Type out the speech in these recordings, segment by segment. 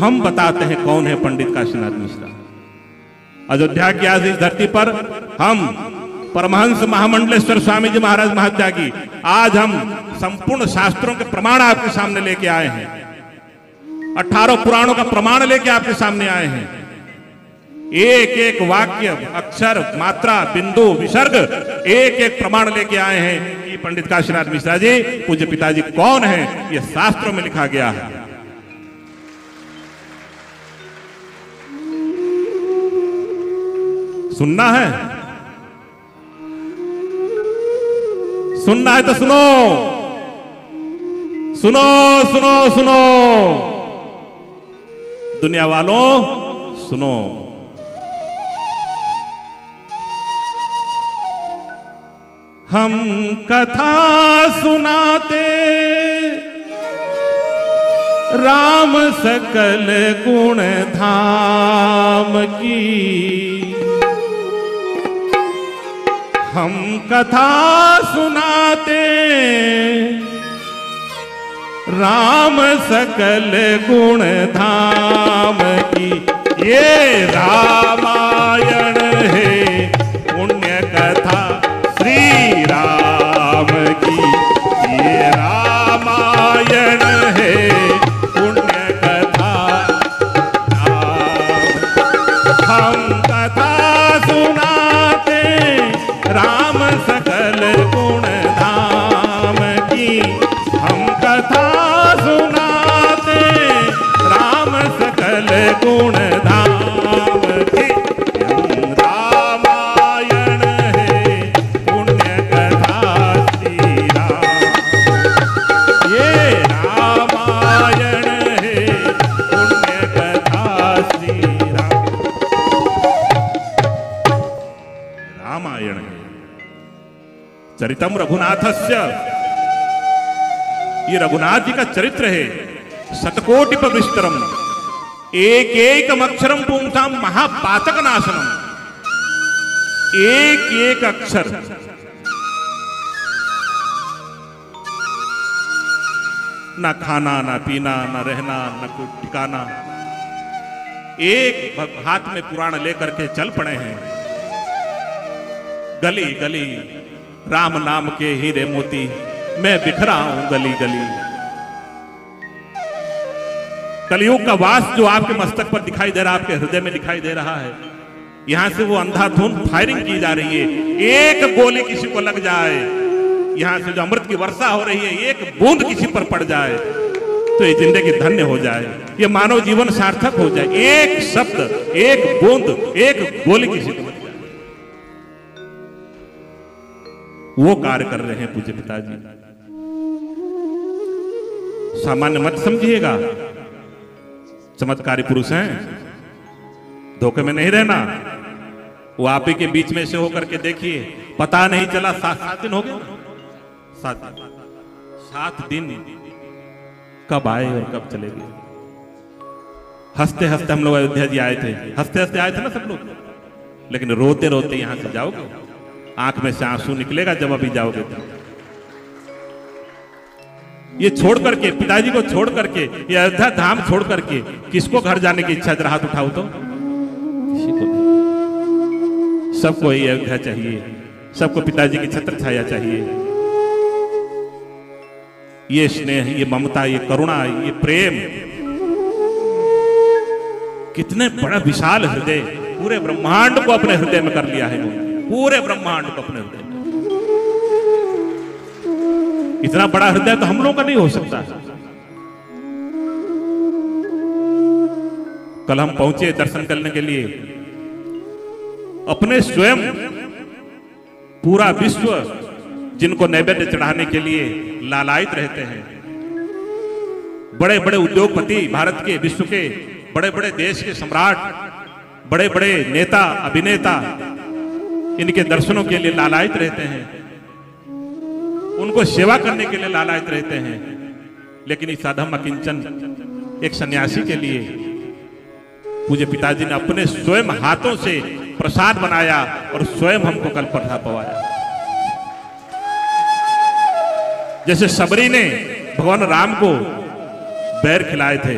हम बताते हैं कौन है पंडित काशीनाथ मिश्रा। अयोध्या की आज इस धरती पर हम परमहंस महामंडलेश्वर स्वामी जी महाराज महात्यागी, आज हम संपूर्ण शास्त्रों के प्रमाण आपके सामने लेके आए हैं, 18 पुराणों का प्रमाण लेके आपके सामने आए हैं। एक एक वाक्य, अक्षर, मात्रा, बिंदु, विसर्ग, एक एक प्रमाण लेके आए हैं कि पंडित काशीनाथ मिश्रा जी पूज्य पिताजी कौन है, यह शास्त्रों में लिखा गया है। सुनना है? सुनना है तो सुनो, सुनो सुनो सुनो दुनिया वालों, सुनो। हम कथा सुनाते राम सकल गुण धाम की, हम कथा सुनाते राम सकल गुण धाम की। ये रामायण है पुण्य कथा श्री राम की, ये रामायण है पुण्य कथा राम। हम कथा सुनाते राम सकल गुण धाम की, हम कथा सुनाते राम सकल गुण धाम की। रामायण है पुण्य कथा श्री राम, ये रामायण है पुण्य कथा श्री राम। रामायण है चरितम रघुनाथस्य, ये रघुनाथ जी का चरित्र है। शतकोटि विस्तरम, एक एक अक्षरम पुंसाम महापातक नाशनम। एक एक अक्षर, ना खाना ना पीना ना रहना ना कोई ठिकाना, एक हाथ में पुराण लेकर के चल पड़े हैं। गली गली राम नाम के हीरे मोती मैं बिखरा हूं गली गली। कलयुग का वास जो आपके मस्तक पर दिखाई दे रहा है, आपके हृदय में दिखाई दे रहा है, यहां से वो अंधाधुंध फायरिंग की जा रही है। एक गोली किसी को लग जाए, यहां से जो अमृत की वर्षा हो रही है, एक बूंद किसी पर पड़ जाए तो ये जिंदगी धन्य हो जाए, ये मानव जीवन सार्थक हो जाए। एक शब्द, एक बूंद, एक गोली किसी को, वो कार्य कर रहे हैं पूज्य पिताजी। सामान्य मत समझिएगा, चमत्कारी पुरुष हैं, धोखे में नहीं रहना। वो आप ही के बीच में से होकर के देखिए, पता नहीं चला 7 दिन हो गए, 7 दिन कब आए और कब चले गए। हंसते हंसते हम लोग अयोध्या जी आए थे, हंसते हंसते आए थे ना सब लोग, लेकिन रोते रोते यहां से जाओगे, आंख में से आंसू निकलेगा जब अभी जाओगे तो। ये छोड़ करके, पिताजी को छोड़ करके, ये अयोध्या धाम छोड़ करके किसको घर जाने की इच्छा? जरा हाथ उठाओ तो। किसी को नहीं। सबको ये अयोध्या चाहिए, सबको पिताजी की छत्र छाया चाहिए। ये स्नेह, ये ममता, ये करुणा, ये प्रेम, कितने बड़ा विशाल हृदय, पूरे ब्रह्मांड को अपने हृदय में कर लिया है इन्होंने, पूरे ब्रह्मांड को अपने हृदय में। इतना बड़ा हृदय तो हम लोगों का नहीं हो सकता। कल हम पहुंचे दर्शन करने के लिए, अपने स्वयं पूरा विश्व जिनको नैवेद्य चढ़ाने के लिए लालायित रहते हैं, बड़े बड़े उद्योगपति, भारत के, विश्व के बड़े बड़े देश के सम्राट, बड़े बड़े नेता, अभिनेता इनके दर्शनों के लिए लालायित रहते हैं, उनको सेवा करने के लिए लालायित रहते हैं। लेकिन इस अधम अकिंचन एक सन्यासी के लिए पूज्य पिताजी ने अपने स्वयं हाथों से प्रसाद बनाया और स्वयं हमको कल प्रसाद पवाया। जैसे सबरी ने भगवान राम को बैर खिलाए थे,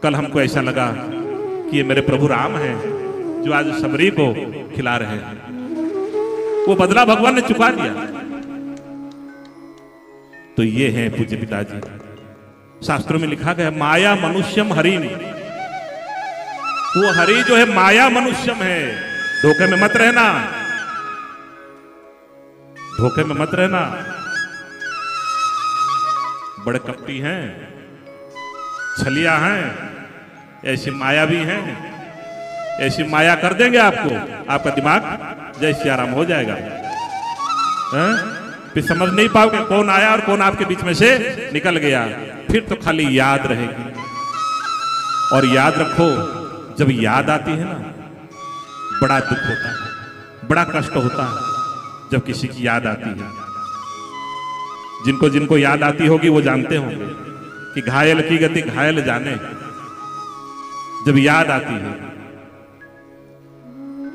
कल हमको ऐसा लगा कि ये मेरे प्रभु राम हैं जो आज सबरी को खिला रहे हैं। वो बदला भगवान ने चुका दिया। तो ये हैं पूज्य पिताजी। शास्त्रों में लिखा गया माया मनुष्यम हरि। वो हरि जो है माया मनुष्यम है। धोखे में मत रहना, धोखे में मत रहना। बड़े कपटी हैं, छलिया हैं, ऐसी माया भी हैं, ऐसी माया कर देंगे आपको, आपका दिमाग जय श्री राम हो जाएगा। फिर समझ नहीं पाओगे कौन आया और कौन आपके बीच में से निकल गया। फिर तो खाली याद रहेगी। और याद रखो, जब याद आती है ना, बड़ा दुख होता है, बड़ा कष्ट होता है जब किसी की याद आती है। जिनको जिनको याद आती होगी वो जानते होंगे कि घायल की गति घायल जाने। जब याद आती है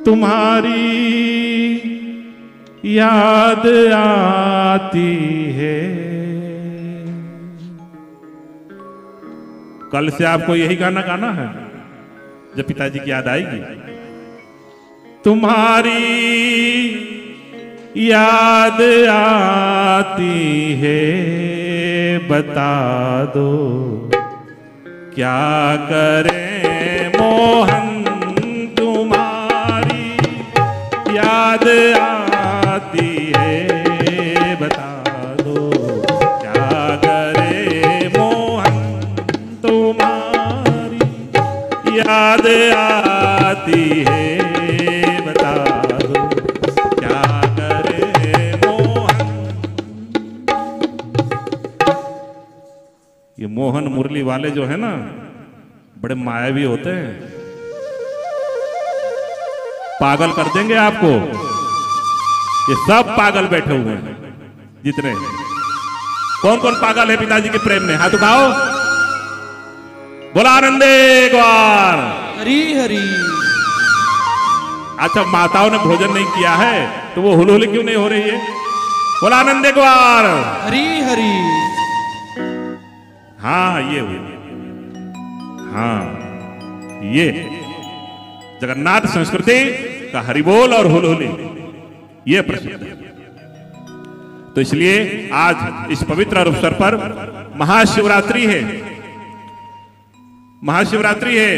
तुम्हारी याद आती है। कल से आपको यही गाना गाना है जब पिताजी की याद आएगी। तुम्हारी याद आती है, बता दो क्या करें मोहन। तुम्हारी याद आती है, बता दो क्या करें मोहन। तुम्हारी याद आती है, बता दो क्या करें मोहन। ये मोहन मुरली वाले जो है ना, बड़े मायावी होते हैं, पागल कर देंगे आपको। ये सब पागल बैठे हुए हैं जितने। कौन कौन पागल है पिताजी के प्रेम में? हाथ उठाओ, बोला आनंदे ग्वार हरी हरी। अच्छा, माताओं ने भोजन नहीं किया है तो वो हुलहुली क्यों नहीं हो रही है? बोला आनंदे ग्वार हरी हरी। हाँ ये हुई, हाँ ये जगन्नाथ संस्कृति का हरिबोल और हुलहुली ये प्रसिद्ध है। तो इसलिए आज इस पवित्र अवसर पर महाशिवरात्रि है। महाशिवरात्रि है।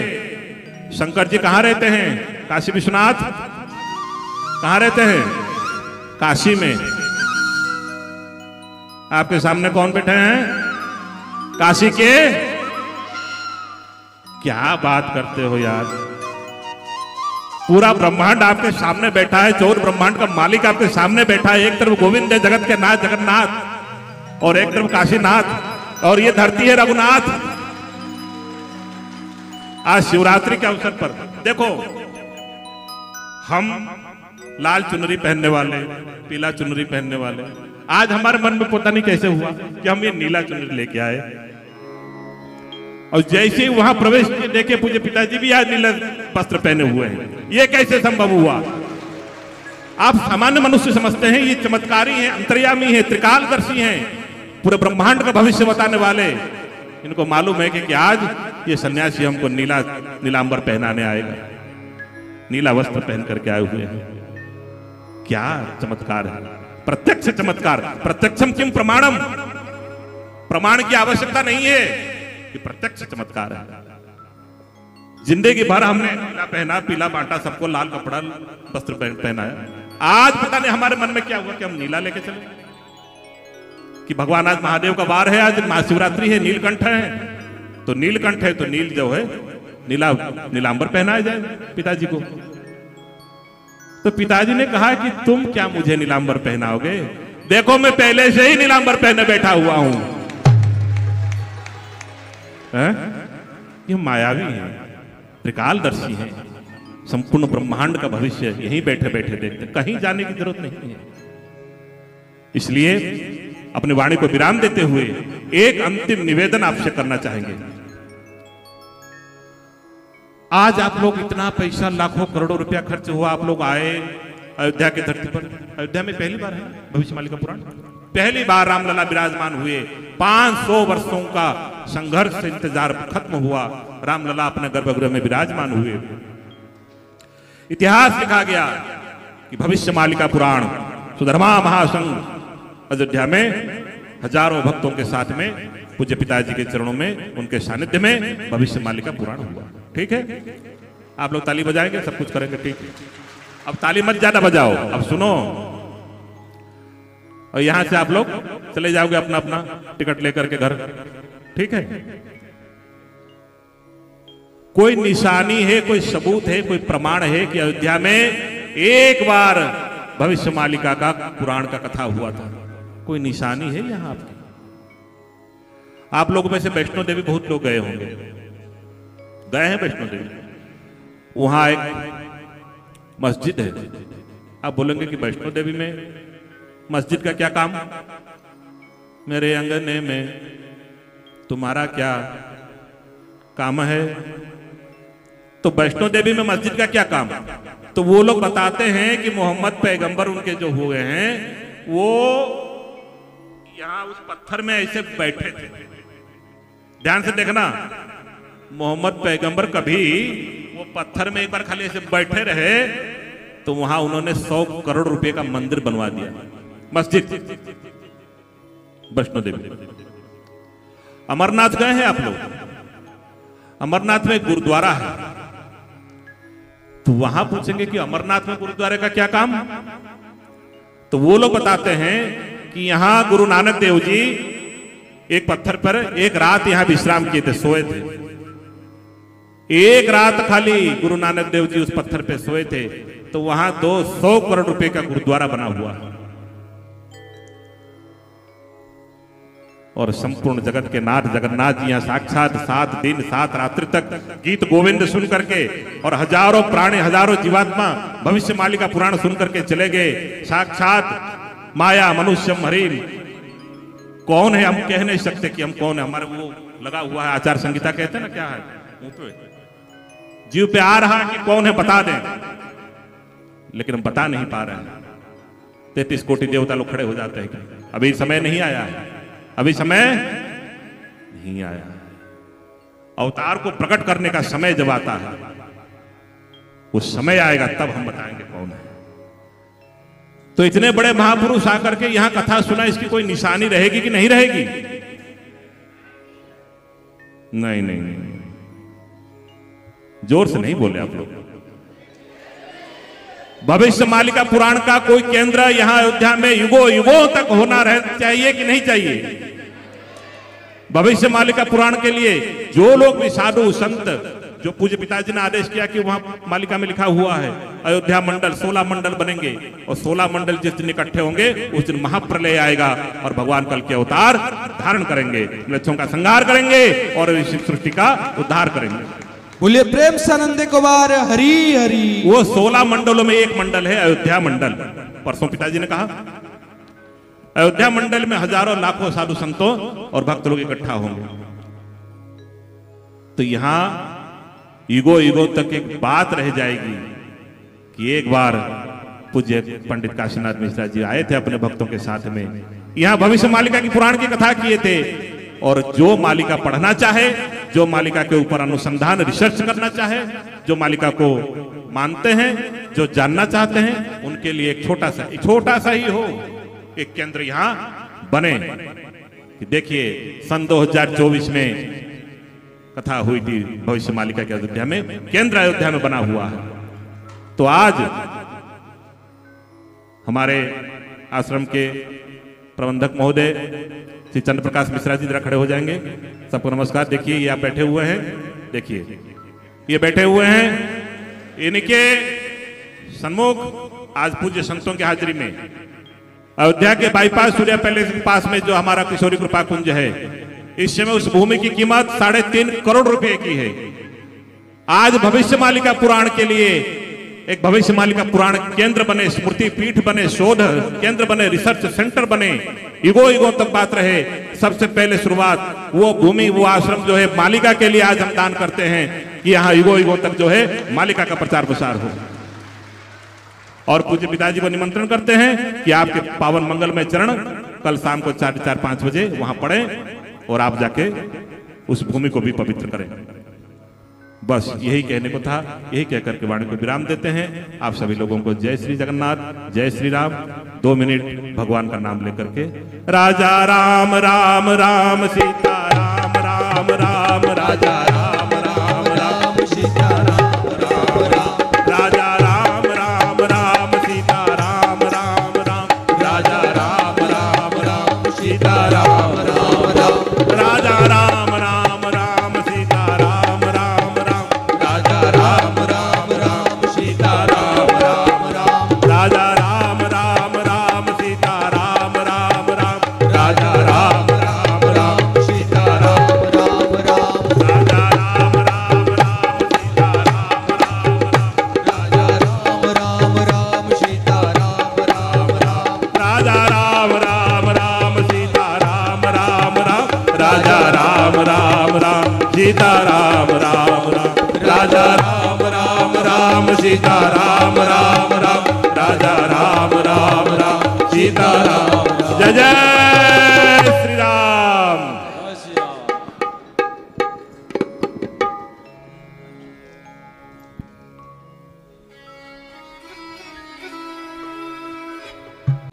शंकर जी कहां रहते हैं? काशी विश्वनाथ कहां रहते हैं? काशी में। आपके सामने कौन बैठे हैं? काशी के। क्या बात करते हो यार, पूरा ब्रह्मांड आपके सामने बैठा है। चौर ब्रह्मांड का मालिक आपके सामने बैठा है। एक तरफ गोविंद है जगत के नाथ जगन्नाथ, और एक तरफ काशीनाथ, और ये धरती है रघुनाथ। आज शिवरात्रि के अवसर पर देखो, हम लाल चुनरी पहनने वाले, पीला चुनरी पहनने वाले, आज हमारे मन में पता नहीं कैसे हुआ कि हम ये नीला चुनरी लेके आए। और जैसे ही वहां प्रवेश किए देखे पूज्य पिताजी भी आज नीला वस्त्र पहने हुए हैं। ये कैसे संभव हुआ? आप सामान्य मनुष्य समझते हैं ये चमत्कारी हैं, अंतर्यामी हैं, त्रिकालदर्शी हैं, पूरे ब्रह्मांड का भविष्य बताने वाले। इनको मालूम है कि आज ये सन्यासी हमको नीलांबर पहनाने आएगा, नीला वस्त्र पहन करके आए हुए हैं। क्या चमत्कार है, प्रत्यक्ष चमत्कार। प्रत्यक्षम किम प्रमाणम, प्रमाण की आवश्यकता नहीं है, ये प्रत्यक्ष चमत्कार है। जिंदगी भर हमने नीला पहना, पीला बांटा, सबको लाल कपड़ा वस्त्र पहनाया। आज पता नहीं हमारे मन में क्या हुआ कि हम नीला लेके चले, कि भगवान आज महादेव का वार है, आज महाशिवरात्रि है, नीलकंठ है, तो नीलकंठ है तो नील जो है नीलांबर पहनाया जाए पिताजी को। तो पिताजी ने कहा कि तुम क्या मुझे नीलांबर पहनाओगे? देखो मैं पहले से ही नीलांबर पहने बैठा हुआ हूं। ये मायावी है, त्रिकालदर्शी है, संपूर्ण ब्रह्मांड का भविष्य यहीं बैठे बैठे देखते, कहीं जाने की जरूरत नहीं है। इसलिए अपनी वाणी को विराम देते हुए एक अंतिम निवेदन आपसे करना चाहेंगे। आज आप लोग इतना पैसा, लाखों करोड़ों रुपया खर्च हुआ, आप लोग आए अयोध्या की धरती पर। अयोध्या में पहली बार है भविष्यवाणी का पुराण। पहली बार रामलला विराजमान हुए। 500 वर्षों का संघर्ष से इंतजार खत्म हुआ, रामलला अपने गर्भगृह में विराजमान हुए। इतिहास लिखा गया कि भविष्य मालिका पुराण सुधर्मा महासंघ अयोध्या में हजारों भक्तों के साथ में पूज्य पिताजी के चरणों में, उनके सानिध्य में भविष्य मालिका पुराण हुआ। ठीक है, आप लोग ताली बजाएंगे, सब कुछ करेंगे। ठीक है, अब ताली मत ज्यादा बजाओ, अब सुनो। और यहां से आप लोग चले जाओगे अपना अपना टिकट लेकर के घर। ठीक है, कोई निशानी है, कोई सबूत है, कोई प्रमाण है कि अयोध्या में एक बार भविष्य मालिका का पुराण का कथा हुआ था? कोई निशानी है यहां आपकी? आप लोगों में से वैष्णो देवी बहुत लोग गए होंगे, गए हैं वैष्णो देवी। वहां एक मस्जिद है। आप बोलेंगे कि वैष्णो देवी में मस्जिद का क्या काम? मेरे अंगने में तुम्हारा क्या काम है? तो वैष्णो देवी में मस्जिद का क्या काम? तो वो लोग बताते हैं कि मोहम्मद पैगंबर उनके जो हुए हैं वो यहां उस पत्थर में ऐसे बैठे थे। ध्यान से देखना, मोहम्मद पैगंबर कभी वो पत्थर में एक बार खाली ऐसे बैठे रहे तो वहां उन्होंने 100 करोड़ रुपए का मंदिर बनवा दिया, मस्जिद। वैष्णो देवी। अमरनाथ गए हैं आप लोग? अमरनाथ में गुरुद्वारा है, तो वहां पूछेंगे कि अमरनाथ में गुरुद्वारे का क्या काम? तो वो लोग बताते हैं कि यहां गुरु नानक देव जी एक पत्थर पर एक रात यहां विश्राम किए थे, सोए थे। एक रात खाली गुरु नानक देव जी उस पत्थर पे सोए थे, तो वहां 200 करोड़ रुपए का गुरुद्वारा बना हुआ है। और संपूर्ण जगत के नाथ जगन्नाथ जी यहाँ साक्षात 7 दिन 7 रात्रि तक गीत गोविंद सुन करके और हजारों प्राणी हजारों जीवात्मा भविष्य मालिका पुराण सुन करके चले गए। साक्षात माया मनुष्यम हरिम। कौन है हम कह नहीं सकते कि हम कौन है, हमारे वो लगा हुआ है आचार संहिता कहते हैं ना, क्या है मुंह पे जीव पे आ रहा कि कौन है बता दें, लेकिन हम बता नहीं पा रहे हैं। 33 कोटि देवता लोग खड़े हो जाते हैं। अभी समय नहीं आया है, अभी समय नहीं आया। अवतार को प्रकट करने का समय जब आता है, उस समय आएगा तब हम बताएंगे कौन है। तो इतने बड़े महापुरुष आकर के यहां कथा सुना, इसकी कोई निशानी रहेगी कि नहीं रहेगी? नहीं नहीं नहीं, जोर से नहीं बोले आप लोग। भविष्य मालिका पुराण का कोई केंद्र यहां अयोध्या में युगों युगों तक होना चाहिए कि नहीं चाहिए? भविष्य मालिका पुराण के लिए जो लोग भी साधु संत, जो पूज्य पिताजी ने आदेश किया कि वहां मालिका में लिखा हुआ है अयोध्या मंडल 16 मंडल बनेंगे, और 16 मंडल जिस दिन इकट्ठे होंगे उस दिन महाप्रलय आएगा और भगवान कल के अवतार धारण करेंगे, मृत्युओं का संहार करेंगे और इस सृष्टि का उद्धार करेंगे। बोलिए प्रेम से आनंद कुमार हरि हरि। वो 16 मंडलों में एक मंडल है अयोध्या मंडल। परसों पिताजी ने कहा अयोध्या मंडल में हजारों लाखों साधु संतों और भक्त लोग इकट्ठा होंगे। तो यहां युगों युगों तक एक बात रह जाएगी कि एक बार पूज्य पंडित काशीनाथ मिश्रा जी आए थे अपने भक्तों के साथ में, यहां भविष्य मालिका की पुराण की कथा किए थे। और जो मालिका पढ़ना चाहे, जो मालिका के ऊपर अनुसंधान रिसर्च करना चाहे, जो मालिका को मानते हैं, जो जानना चाहते हैं, उनके लिए एक छोटा सा ही हो एक केंद्र यहां बने। कि देखिए सन 2024 में कथा हुई थी भविष्य मालिका के अयोध्या में, केंद्र अयोध्या में बना हुआ है। तो आज हमारे आश्रम के प्रबंधक महोदय श्री चंद्र प्रकाश मिश्रा जी जरा खड़े हो जाएंगे। सबको नमस्कार। देखिए ये आप बैठे हुए हैं, देखिए ये बैठे हुए हैं, इनके सन्मुख आज पूज्य संतों की हाजिरी में अयोध्या के बाईपास सूर्या पैलेस के पास में जो हमारा किशोरी कृपा कुंज है, इस समय उस भूमि की कीमत 3.5 करोड़ रुपए की है। आज भविष्य मालिका पुराण के लिए एक भविष्य मालिका पुराण केंद्र बने, स्मृति पीठ बने, शोध केंद्र बने, रिसर्च सेंटर बने, युगों युगों तक बात रहे। सबसे पहले शुरुआत वो भूमि, वो आश्रम जो है मालिका के लिए आज हम दान करते हैं कि यहाँ युगों युगों तक जो है मालिका का प्रचार प्रसार हो। और पूज्य पिताजी को निमंत्रण करते हैं कि आपके पावन मंगलमय चरण कल शाम को 4:30-5 बजे वहां पढ़ें और आप जाके उस भूमि को भी पवित्र करें। बस यही कहने को था, यही कहकर के वाणी को विराम देते हैं। आप सभी लोगों को जय श्री जगन्नाथ, जय श्री राम। 2 मिनट भगवान का नाम लेकर के राजा राम राम राम सीता राम राम राम राजा राम राम राम सीता राम राम राम राजा राम राम राम सीता राम राम राम राजा राम राम राम सीता राम राम राम राजा राम राम राम सीता राम राम राम राजा राम राम राम सीता राम राम राम राजा राम राम राम सीता राम राम राम राजा राम राम राम सीता राम राम राम राजा राम राम राम सीता राम राम राम राजा राम राम राम सीता राम राम राम राजा राम राम राम सीता राम राम राम राजा राम राम राम सीता राम राम राम राजा राम राम राम सीता राम राम राम राजा राम राम राम सीता राम। जय जय श्री राम।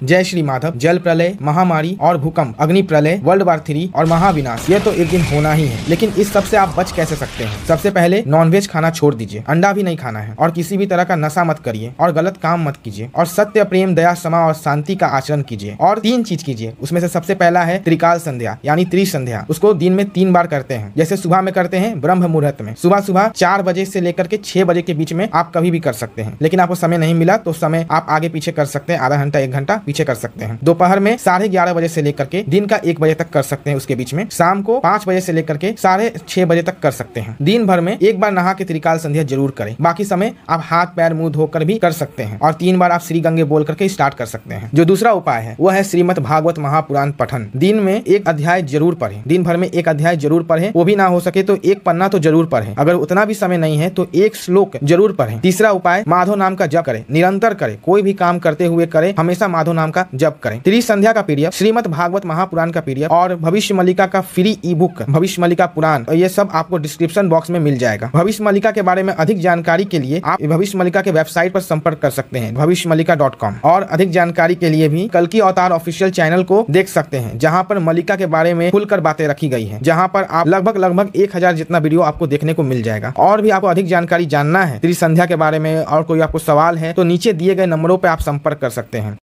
जय श्री माधव। जल प्रलय, महामारी और भूकंप, अग्नि प्रलय, वर्ल्ड वार 3 और महाविनाश, ये तो एक दिन होना ही है। लेकिन इस सब से आप बच कैसे सकते हैं? सबसे पहले नॉनवेज खाना छोड़ दीजिए, अंडा भी नहीं खाना है, और किसी भी तरह का नशा मत करिए, और गलत काम मत कीजिए, और सत्य, प्रेम, दया, क्षमा और शांति का आचरण कीजिए। और 3 चीज कीजिए, उसमें से सबसे पहला है त्रिकाल संध्या यानी त्रिसंध्या। उसको दिन में 3 बार करते हैं। जैसे सुबह में करते हैं ब्रह्म मुहूर्त में, सुबह सुबह 4 बजे से लेकर के 6 बजे के बीच में आप कभी भी कर सकते हैं। लेकिन आपको समय नहीं मिला तो समय आप आगे पीछे कर सकते हैं, आधा घंटा 1 घंटा पीछे कर सकते हैं। दोपहर में 11:30 बजे से लेकर के दिन का 1 बजे तक कर सकते हैं, उसके बीच में शाम को 5 बजे से लेकर के 6:30 बजे तक कर सकते हैं। दिन भर में 1 बार नहा के त्रिकाल संध्या जरूर करें। बाकी समय आप हाथ पैर मुंह धोकर भी कर सकते हैं, और 3 बार आप श्री गंगे बोल करके स्टार्ट कर सकते हैं। जो दूसरा उपाय है वो है श्रीमद् भागवत महापुराण पठन। दिन में 1 अध्याय जरूर पढ़ें, दिन भर में 1 अध्याय जरूर पढ़ें। वो भी ना हो सके तो 1 पन्ना तो जरूर पढ़ें। अगर उतना भी समय नहीं है तो 1 श्लोक जरूर पढ़ें। तीसरा उपाय माधव नाम का जप करें, निरंतर करें, कोई भी काम करते हुए करें, हमेशा माधव नाम का जप करें। त्रिसंध्या का पीडीएफ, श्रीमद् भागवत महापुराण का पीडीएफ और भविष्य मल्लिका का फ्री ई बुक भविष्य मल्लिका पुराण, ये सब आपको डिस्क्रिप्शन बॉक्स में मिल जाएगा। भविष्य मल्लिका के बारे में अधिक जानकारी के लिए आप भविष्य मल्लिका के वेबसाइट पर संपर्क कर सकते हैं bhavishyamalika.com। और अधिक जानकारी के लिए भी कल्कि अवतार ऑफिशियल चैनल को देख सकते हैं, जहां पर मल्लिका के बारे में खुलकर बातें रखी गई है, जहां पर आप लगभग 1000 जितना वीडियो आपको देखने को मिल जाएगा। और भी आपको अधिक जानकारी जानना है त्रिसंध्या के बारे में और कोई आपको सवाल है तो नीचे दिए गए नंबरों पर आप संपर्क कर सकते हैं।